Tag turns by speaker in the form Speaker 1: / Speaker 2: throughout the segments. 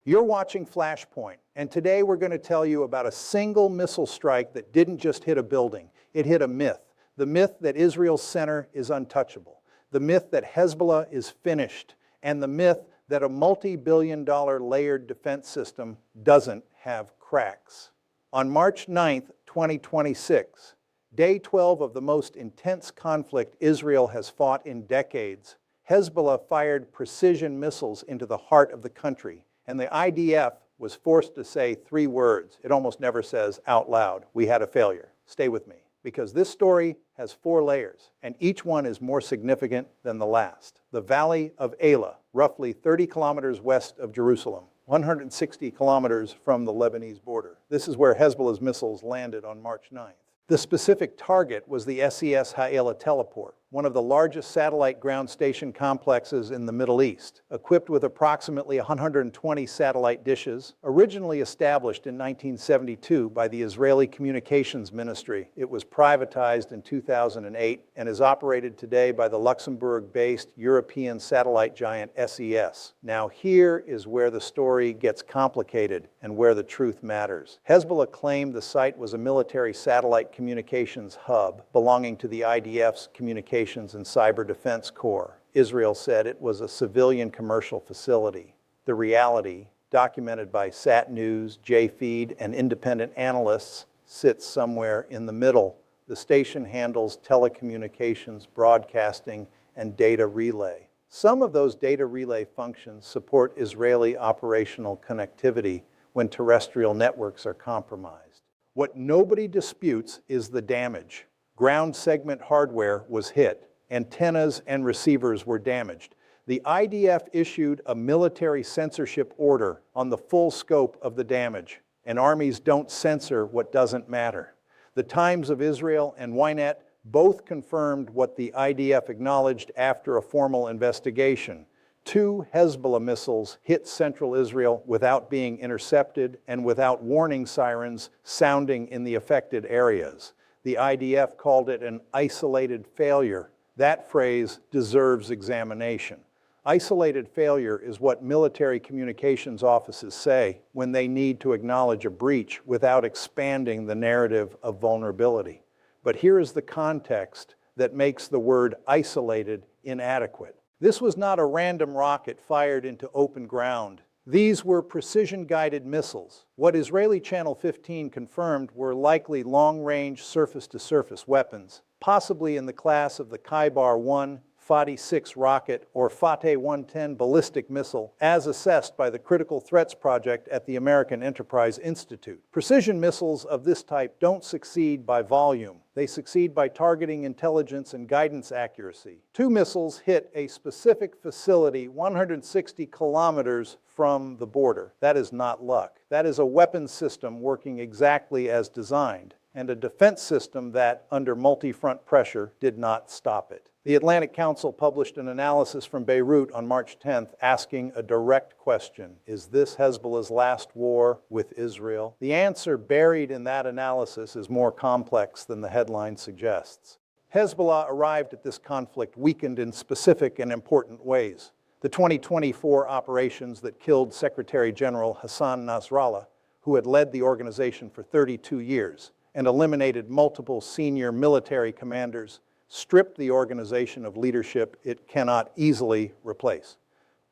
Speaker 1: You're watching Flashpoint, and today we're going to tell you about a single missile strike that didn't just hit a building, it hit a myth. The myth that Israel's center is untouchable, the myth that Hezbollah is finished, and the myth that a multi-billion-dollar layered defense system doesn't have cracks. On March 9th, 2026, day 12 of the most intense conflict Israel has fought in decades, Hezbollah fired precision missiles into the heart of the country, and the IDF was forced to say 3 words. It almost never says out loud, "We had a failure." Stay with me, because this story has 4 layers, and each one is more significant than the last. The Valley of Elah, roughly 30 kilometers west of Jerusalem, 160 kilometers from the Lebanese border. This is where Hezbollah's missiles landed on March 9th. The specific target was the SES Ha'elah teleport, one of the largest satellite ground station complexes in the Middle East, equipped with approximately 120 satellite dishes. Originally established in 1972 by the Israeli Communications Ministry, it was privatized in 2008 and is operated today by the Luxembourg-based European satellite giant SES. Now here is where the story gets complicated and where the truth matters. Hezbollah claimed the site was a military satellite communications hub belonging to the IDF's Communications and Cyber Defense Corps. Israel said it was a civilian commercial facility. The reality, documented by Sat News, JFeed, and independent analysts, sits somewhere in the middle. The station handles telecommunications, broadcasting, and data relay. Some of those data relay functions support Israeli operational connectivity when terrestrial networks are compromised. What nobody disputes is the damage. Ground segment hardware was hit. Antennas and receivers were damaged. The IDF issued a military censorship order on the full scope of the damage, and armies don't censor what doesn't matter. The Times of Israel and Ynet both confirmed what the IDF acknowledged after a formal investigation. 2 Hezbollah missiles hit central Israel without being intercepted and without warning sirens sounding in the affected areas. The IDF called it an isolated failure. That phrase deserves examination. Isolated failure is what military communications offices say when they need to acknowledge a breach without expanding the narrative of vulnerability. But here is the context that makes the word isolated inadequate. This was not a random rocket fired into open ground. These were precision-guided missiles. What Israeli Channel 15 confirmed were likely long-range surface-to-surface weapons, possibly in the class of the Khaybar-1, Fateh-6 rocket, or Fateh-110 ballistic missile, as assessed by the Critical Threats Project at the American Enterprise Institute. Precision missiles of this type don't succeed by volume. They succeed by targeting intelligence and guidance accuracy. 2 missiles hit a specific facility 160 kilometers from the border. That is not luck. That is a weapons system working exactly as designed, and a defense system that, under multi-front pressure, did not stop it. The Atlantic Council published an analysis from Beirut on March 10th asking a direct question: is this Hezbollah's last war with Israel? The answer buried in that analysis is more complex than the headline suggests. Hezbollah arrived at this conflict weakened in specific and important ways. The 2024 operations that killed Secretary General Hassan Nasrallah, who had led the organization for 32 years, and eliminated multiple senior military commanders, stripped the organization of leadership it cannot easily replace.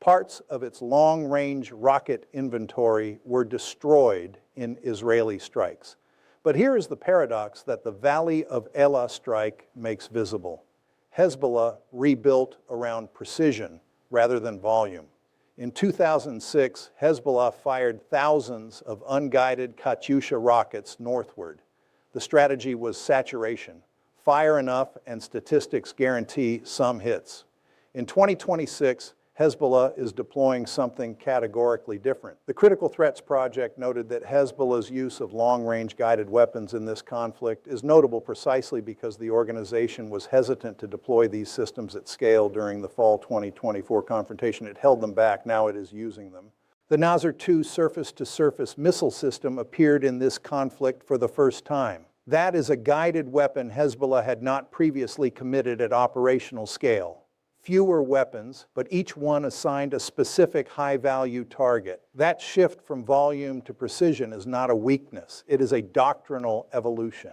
Speaker 1: Parts of its long-range rocket inventory were destroyed in Israeli strikes. But here is the paradox that the Valley of Elah strike makes visible. Hezbollah rebuilt around precision rather than volume. In 2006, Hezbollah fired thousands of unguided Katyusha rockets northward. The strategy was saturation. Fire enough and statistics guarantee some hits. In 2026, Hezbollah is deploying something categorically different. The Critical Threats Project noted that Hezbollah's use of long-range guided weapons in this conflict is notable precisely because the organization was hesitant to deploy these systems at scale during the fall 2024 confrontation. It held them back, now it is using them. The Nasr 2 surface-to-surface missile system appeared in this conflict for the first time. That is a guided weapon Hezbollah had not previously committed at operational scale. fewer weapons, but each one assigned a specific high-value target. That shift from volume to precision is not a weakness. It is a doctrinal evolution.